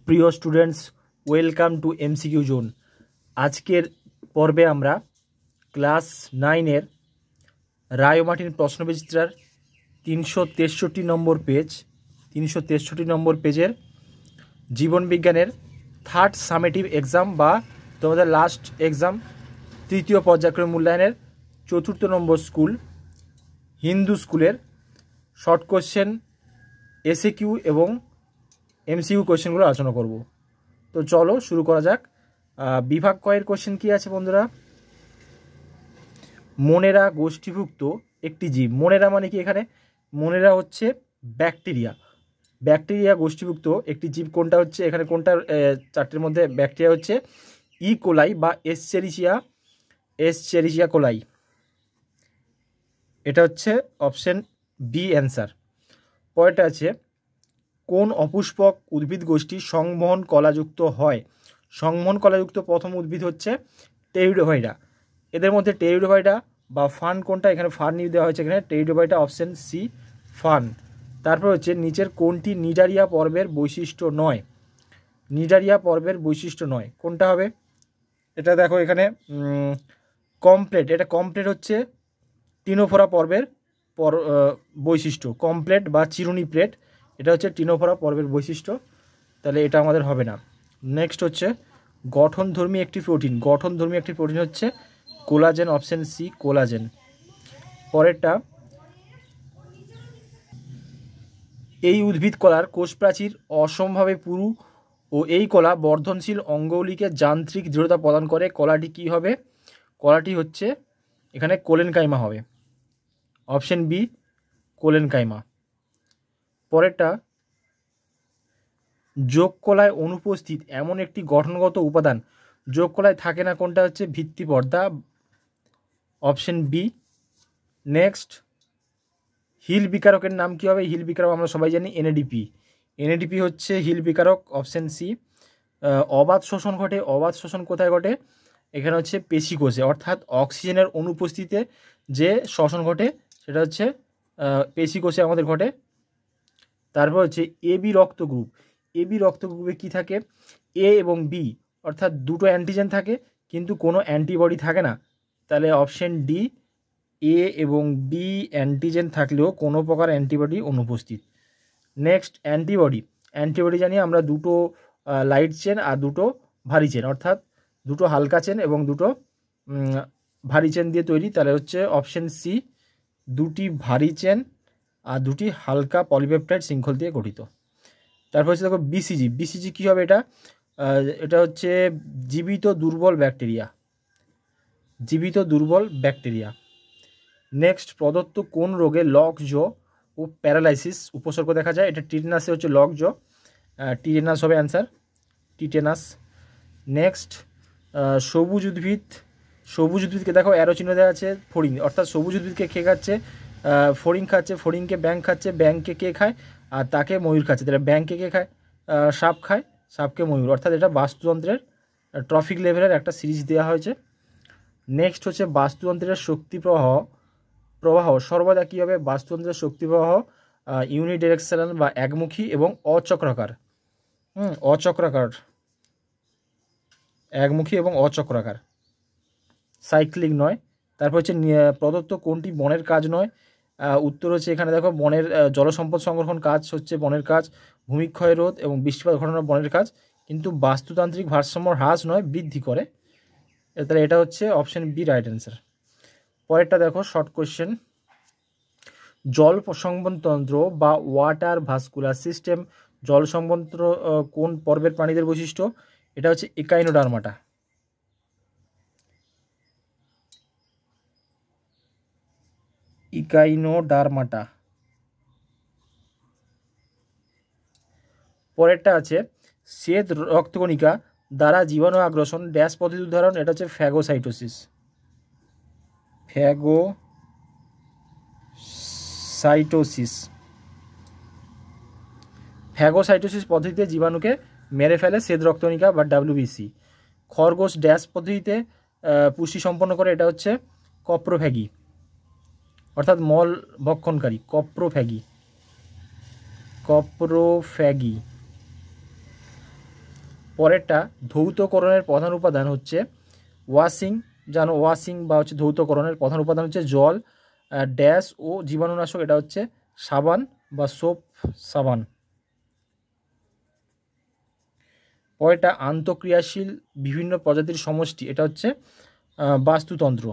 প্রিয় students, welcome to MCQ zone. আজকের পর্বে আমরা ক্লাস 9-এর রায়-মার্টিন প্রশ্নবিচিত্রার 363 নম্বর পেজের জীবনবিজ্ঞানের থার্ড সামেটিভ এক্সাম বা তোমাদের লাস্ট এক্সাম তৃতীয় পর্যায়ক্রম মূল্যায়নের 4th নম্বর স্কুল হিন্দু স্কুলের শর্ট কোশ্চেন, এসএকিউ এবং এমসিকিউ কোশ্চেনগুলো আলোচনা করব। তো চলো শুরু করা যাক। বিভাগ কয়ের কোশ্চেন কি আছে বন্ধুরা? মনেরা গোষ্ঠীভুক্ত একটি জীব। মনেরা মানে কি? এখানে মনেরা হচ্ছে ব্যাকটেরিয়া গোষ্ঠীভুক্ত একটি জীব। কোনটা হচ্ছে এখানে? কোনটা চারটির মধ্যে? ব্যাকটেরিয়া হচ্ছে ই কোলাই বা এসচেরিচিয়া কোলাই। এটা হচ্ছে অপশন বি অ্যান্সার। পরেরটা আছে কোন অপুষ্পক উদ্ভিদ গোষ্ঠী সংবহন কলাযুক্ত হয়? সংবহন কলাযুক্ত প্রথম উদ্ভিদ হচ্ছে টেরিডোফাইটা। এদের মধ্যে টেরিডোফাইটা বা ফান কোনটা? এখানে ফান নিয়ে দেওয়া হয়েছে, এখানে টেরিডোফাইটা অপশন সি ফান। তারপর হচ্ছে নিচের কোনটি নিডারিয়া পর্বের বৈশিষ্ট্য নয়? নিডারিয়া পর্বের বৈশিষ্ট্য নয় কোনটা হবে? এটা দেখো এখানে কমপ্লেট। এটা কমপ্লেট হচ্ছে টিনোফোরা পর্বের বৈশিষ্ট্য। কমপ্লেট বা চিরুনি প্লেট, এটা হচ্ছে টিনোফোরা পর্বের বৈশিষ্ট্য, তাহলে এটা আমাদের হবে না। নেক্সট হচ্ছে গঠনধর্মী একটি প্রোটিন। গঠনধর্মী একটি প্রোটিন হচ্ছে কোলাজেন, অপশন সি কোলাজেন। পরেরটা এই উদ্ভিদ কলার কোষপ্রাচীর অসমভাবে পুরু ও এই কলা বর্ধনশীল অঙ্গগুলিকে যান্ত্রিক দৃঢ়তা প্রদান করে। কলাটি কি হবে? কলাটি হচ্ছে এখানে কোলেনকাইমা হবে, অপশন বি কোলেনকাইমা। পরেরটা যোগকলায় অনুপস্থিত এমন একটি গঠনগত উপাদান যোগকলায় থাকে না, কোনটা হচ্ছে? ভিত্তি পর্দা, অপশন বি। নেক্সট হিল বিকারকের নাম কি হবে? হিল বিকারক আমরা সবাই জানি এনএডিপি। এনএডিপি হচ্ছে হিল বিকারক, অপশন সি। অবাধ শোষণ ঘটে। অবাধ শোষণ কোথায় ঘটে? এখানে হচ্ছে পেশিকোষে, অর্থাৎ অক্সিজেনের অনুপস্থিতিতে যে শ্বসন ঘটে সেটা হচ্ছে পেশিকোষে আমাদের ঘটে। তারপর হচ্ছে এবি রক্ত গ্রুপ। এবি রক্ত গ্রুপে কী থাকে? এ এবং বি, অর্থাৎ দুটো অ্যান্টিজেন থাকে কিন্তু কোনো অ্যান্টিবডি থাকে না, তাহলে অপশন ডি এ এবং বি অ্যান্টিজেন থাকলেও কোনো প্রকার অ্যান্টিবডি অনুপস্থিত। নেক্সট অ্যান্টিবডি জানি আমরা দুটো লাইট চেন আর দুটো ভারী চেন, অর্থাৎ দুটো হালকা চেন এবং দুটো ভারী চেন দিয়ে তৈরি, তাহলে হচ্ছে অপশন সি দুটি ভারী চেন আর দুটি হালকা পলিপেপটাইড শৃঙ্খল দিয়ে গঠিত। তারপর হচ্ছে দেখো বিসিজি। বিসিজি কী হবে? এটা হচ্ছে জীবিত দুর্বল ব্যাকটেরিয়া। নেক্সট প্রদত্ত কোন রোগে লকজ ও প্যারালাইসিস উপসর্গ দেখা যায়? এটা টিটেনাসে হচ্ছে লকজ, টিটেনাস হবে অ্যান্সার, টিটেনাস। নেক্সট সবুজ উদ্ভিদকে দেখো অ্যারো চিহ্ন দেওয়া আছে ফড়িং, অর্থাৎ সবুজ উদ্ভিদকে কে খাচ্ছে? ফড়িং খাচ্ছে। ফড়িংকে ব্যাঙ খাচ্ছে। ব্যাঙকে কে খায়? আর তাকে ময়ূর খাচ্ছে। তাহলে ব্যাঙকে কে খায়? সাপ খায়। সাপকে ময়ূর, অর্থাৎ এটা বাস্তুতন্ত্রের ট্রফিক লেভেলের একটা সিরিজ দেওয়া হয়েছে। নেক্সট হচ্ছে বাস্তুতন্ত্রের শক্তি প্রবাহ সর্বদা কী হবে? বাস্তুতন্ত্রের শক্তি প্রবাহ ইউনিডিরেকশনাল বা একমুখী এবং অচক্রাকার। একমুখী এবং অচক্রাকার, সাইক্লিক নয়। তারপর হচ্ছে প্রদত্ত কোনটি বনের কাজ নয়? উত্তর হচ্ছে এখানে দেখো বনের জলসম্পদ সংরক্ষণ কাজ হচ্ছে বনের কাজ, ভূমিক্ষয় রোধ এবং বৃষ্টিপাত ঘটানো বনের কাজ, কিন্তু বাস্তুতান্ত্রিক ভারসাম্য হ্রাস নয়, বৃদ্ধি করে। তাহলে এটা হচ্ছে অপশন বি রাইট অ্যান্সার। পরেরটা দেখো শর্ট কোশ্চেন, জল সংবহনতন্ত্র বা ওয়াটার ভাস্কুলার সিস্টেম, জল সংবহনতন্ত্র কোন পর্বের প্রাণীদের বৈশিষ্ট্য? এটা হচ্ছে একাইনোডার্মাটা। পরেরটা আছে শ্বেত রক্তকণিকা দ্বারা জীবাণু আগ্রাসন ড্যাশ পদ্ধতি উদাহরণ? এটা হচ্ছে ফ্যাগোসাইটোসিস। ফ্যাগোসাইটোসিস পদ্ধতিতে জীবাণুকে মেরে ফেলে শ্বেত রক্তকণিকা বা ডাব্লিউবিসি। খরগোশ ড্যাশ পদ্ধতিতে পুষ্টি সম্পন্ন করে? এটা হচ্ছে কপ্রোফ্যাগি, অর্থাৎ মল ভক্ষণকারী, কপ্রোফ্যাগি। পরেরটা ধৌতকরণের প্রধান উপাদান হচ্ছে ওয়াশিং, জানো ওয়াশিং বা হচ্ছে ধৌতকরণের প্রধান উপাদান হচ্ছে জল, ড্যাশ ও জীবাণুনাশক, এটা হচ্ছে সাবান বা সোপ সাবান। পরেরটা আন্তঃক্রিয়াশীল বিভিন্ন প্রজাতির সমষ্টি, এটা হচ্ছে বাস্তুতন্ত্র।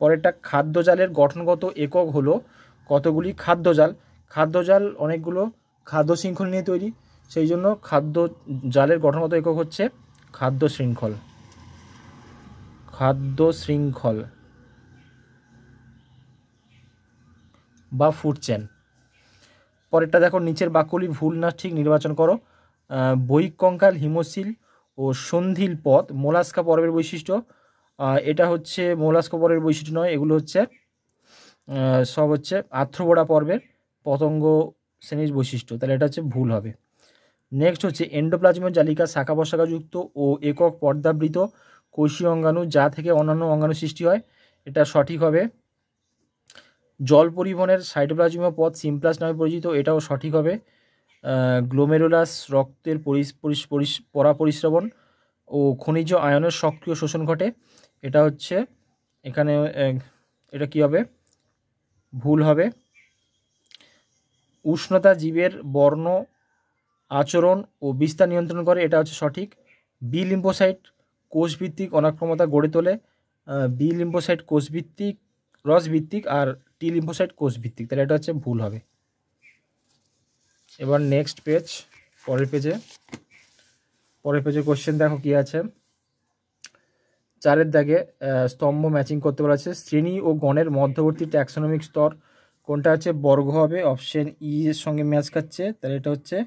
পরেরটা খাদ্যজালের গঠনগত একক হলো কতগুলি খাদ্যজাল। খাদ্যজাল অনেকগুলো খাদ্য শৃঙ্খল নিয়ে তৈরি, সেই জন্য খাদ্য জালের গঠনগত একক হচ্ছে খাদ্য শৃঙ্খল। খাদ্য শৃঙ্খল বা ফুড চেন। পরেরটা দেখো, নিচের বাক্যগুলি ভুল না ঠিক নির্বাচন করো। বহিঃকঙ্কাল হিমশিল ও সন্ধিল পথ মোলাস্কা পর্বের বৈশিষ্ট্য। এটা হচ্ছে মোলাস্কা পর্বের বৈশিষ্ট্য নয়, এগুলো হচ্ছে সব হচ্ছে আর্থ্রোপোডা পর্বের পতঙ্গ শ্রেণীর বৈশিষ্ট্য, তাহলে এটা হচ্ছে ভুল হবে। নেক্সট হচ্ছে এন্ডোপ্লাজমীয় জালিকা শাখা প্রশাখাযুক্ত ও একক পর্দাবৃত কোষীয় অঙ্গাণু যা থেকে অন্যান্য অঙ্গাণু সৃষ্টি হয়, এটা সঠিক হবে। জল পরিবহনের সাইটোপ্লাজমীয় পথ সিমপ্লাস নামে পরিচিত, এটাও সঠিক হবে। গ্লোমেরুলাস রক্তের পরাপরিস্রবণ ও খনিজ আয়নের সক্রিয় শোষণ ঘটে, এটা হচ্ছে এখানে এটা কি হবে, ভুল হবে। উষ্ণতা জীবের বর্ণ আচরণ ও বিস্তার নিয়ন্ত্রণ করে, এটা হচ্ছে সঠিক। বি লিম্ফোসাইট কোষভিত্তিক অনাক্রমতা গড়ে তোলে। বি লিম্ফোসাইট কোষভিত্তিক রসভিত্তিক আর টি লিম্ফোসাইট কোষভিত্তিক, তাহলে এটা হচ্ছে ভুল হবে। এবার নেক্সট পেজ, পরের পেজে কোশ্চেন দেখো কি আছে। 4 দাগে স্তম্ভ ম্যাচিং করতে বলা আছে। শ্রেণী ও গণের মধ্যবর্তী ট্যাক্সোনমিক স্তর কোনটা আছে, বর্গ হবে, অপশন ই এর সঙ্গে ম্যাচ খাচ্ছে, তাহলে এটা হচ্ছে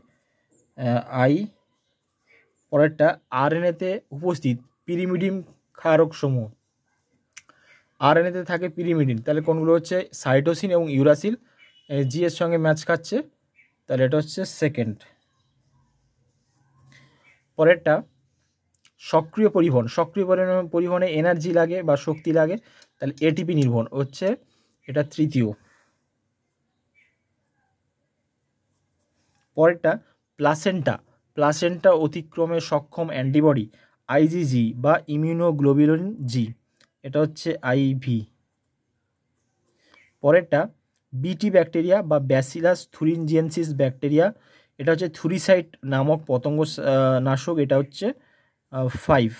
আই। পরেরটা আরএনএতে উপস্থিত পিরিমিডিন ক্ষারক সমূহ। আরএনএতে থাকে পিরিমিডিন, তাহলে কোনগুলো হচ্ছে সাইটোসিন এবং ইউরাসিল, জি এর সঙ্গে ম্যাচ খাচ্ছে, তাহলে এটা হচ্ছে সেকেন্ড। পরেরটা সক্রিয় পরিবহন, সক্রিয় পরিবহনে এনার্জি লাগে বা শক্তি লাগে, তাহলে এটিপি নির্ভর হচ্ছে এটা তৃতীয়। পরেরটা প্লাসেন্টা অতিক্রমে সক্ষম অ্যান্টিবডি আইজিজি বা ইমিউনোগ্লোবিউলিন জি, এটা হচ্ছে আইভি। পরেরটা বিটি ব্যাকটেরিয়া বা ব্যাসিলাস থুরিনজিয়েন্সিস ব্যাকটেরিয়া, এটা হচ্ছে থুরিসাইট নামক পতঙ্গ নাশক, এটা হচ্ছে 5।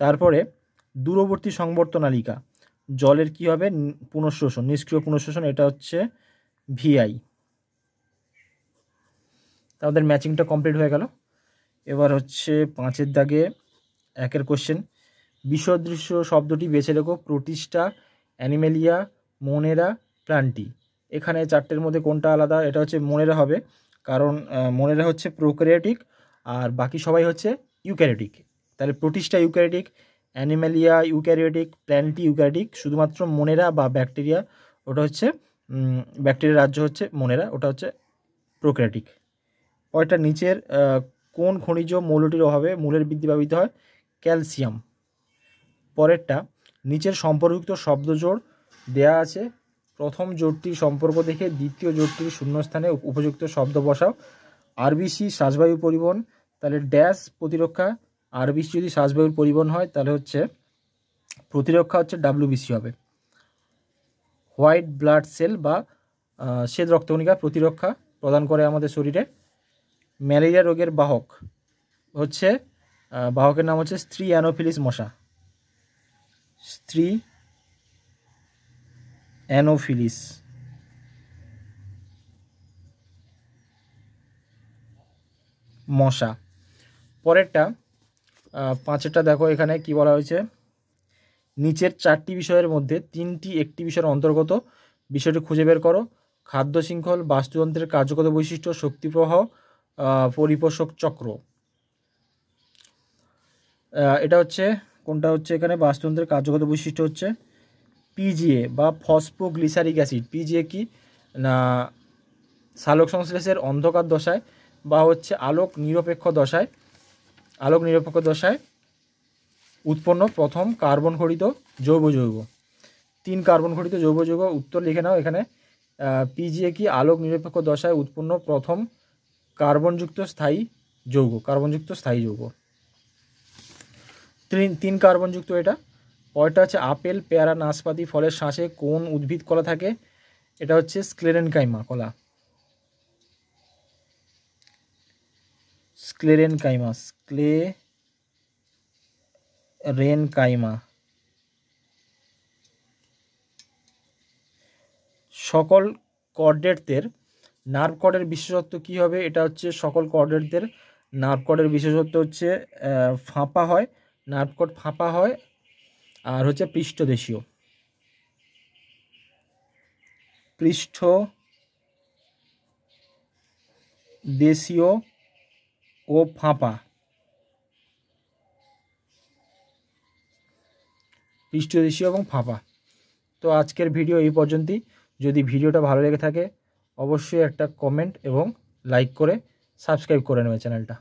তারপরে দূরবর্তী সংবর্তনালিকা জলের কি হবে, পুনঃশোষণ, নিষ্ক্রিয় পুনঃশোষণ, এটা হচ্ছে ভিআই। তাদের ম্যাচিংটা কমপ্লিট হয়ে গেল। এবার হচ্ছে 5 দাগে 1 কোশ্চেন। বিসদৃশ্য শব্দটি বেছে রেখো, প্রোটিস্টা, অ্যানিমেলিয়া, মোনেরা, প্লান্টি। এখানে 4টের মধ্যে কোনটা আলাদা, এটা হচ্ছে মোনেরা হবে, কারণ মোনেরা হচ্ছে প্রোক্যারিওটিক আর বাকি সবাই হচ্ছে ইউক্যারিওটিক। তাহলে Protista eukaryotic, Animalia eukaryotic, plenty eukaryotic, শুধুমাত্র মোনেরা বা ব্যাকটেরিয়া, ওটা হচ্ছে ব্যাকটেরিয়ার রাজ্য হচ্ছে মোনেরা, ওটা হচ্ছে প্রোক্যারিওটিক। পরেরটা নিচের কোন খনিজ মৌলটির অভাবে মূলের বৃদ্ধি ব্যবহৃত হয়, ক্যালসিয়াম। পরেরটা নিচের সম্পর্কযুক্ত শব্দজোড় দেয়া আছে, প্রথম জোড়টির সম্পর্ক দেখে দ্বিতীয় জোড়টির শূন্যস্থানে উপযুক্ত শব্দ বসাও। আরবিসি শ্বাসবায়ু পরিবহন, তাহলে ড্যাশ প্রতিরক্ষা, আরবিসি যদি শ্বাসবায়ুর পরিবহন হয় তাহলে হচ্ছে প্রতিরক্ষা হচ্ছে ডাব্লিউবিসি হবে। হোয়াইট ব্লাড সেল বা শ্বেত রক্তকণিকা প্রতিরক্ষা প্রদান করে আমাদের শরীরে। ম্যালেরিয়া রোগের বাহক হচ্ছে বাহকের নাম হচ্ছে স্ত্রী অ্যানোফিলিস মশা, স্ত্রী অ্যানোফিলিস মশা। পরেরটা 5টা দেখো, এখানে কি বলা হয়েছে, নিচের 4টি বিষয়ের মধ্যে 3টি একটি বিষয়ের অন্তর্গত, বিষয়টি খুঁজে বের করো। খাদ্য শৃঙ্খল, বাস্তুতন্ত্রের কার্যগত বৈশিষ্ট্য, শক্তি প্রবাহ, পরিপোষক চক্র। এটা হচ্ছে কোনটা হচ্ছে, এখানে বাস্তুতন্ত্রের কার্যগত বৈশিষ্ট্য হচ্ছে পিজিএ বা ফসফোগ্লিসারিক অ্যাসিড। পিজিএ কি না, সালোক সংশ্লেষের অন্ধকার দশায় বা হচ্ছে আলোক নিরপেক্ষ দশায় উৎপন্ন প্রথম কার্বন খড়িত যৌগ। 3 কার্বন ঘটিত জৈব যৌগ। উত্তর লিখে নাও এখানে। পিজিএ কি? আলোক নিরপেক্ষ দশায় উৎপন্ন প্রথম কার্বনযুক্ত স্থায়ী যৌগ। কার্বনযুক্ত স্থায়ী যৌগ। 3 কার্বনযুক্ত এটা। পরেরটা হচ্ছে আপেল, পেয়ারা, নাশপাতি ফলের শাঁসে কোন উদ্ভিদ কলা থাকে? এটা হচ্ছে স্ক্লেরেনকাইমা কলা। স্ক্লেরেনকাইমা। স্ক্লেরেনকাইমা। সকল কর্ডেটদের নার্ভ কর্ডের বিশেষত্ব কী হবে? এটা হচ্ছে সকল কর্ডেটদের নার্ভ কর্ডের বিশেষত্ব হচ্ছে ফাঁপা হয়, নার্ভ কর্ড ফাঁপা হয়, আর হচ্ছে পৃষ্ঠদেশীয়। পৃষ্ঠদেশীয় ও ফাঁপা। পৃষ্ঠদেশীয় এবং ফাঁপা। তো আজকের ভিডিও এই পর্যন্তই। যদি ভিডিওটা ভালো লেগে থাকে অবশ্যই একটা কমেন্ট এবং লাইক করে সাবস্ক্রাইব করে নেবে চ্যানেলটা।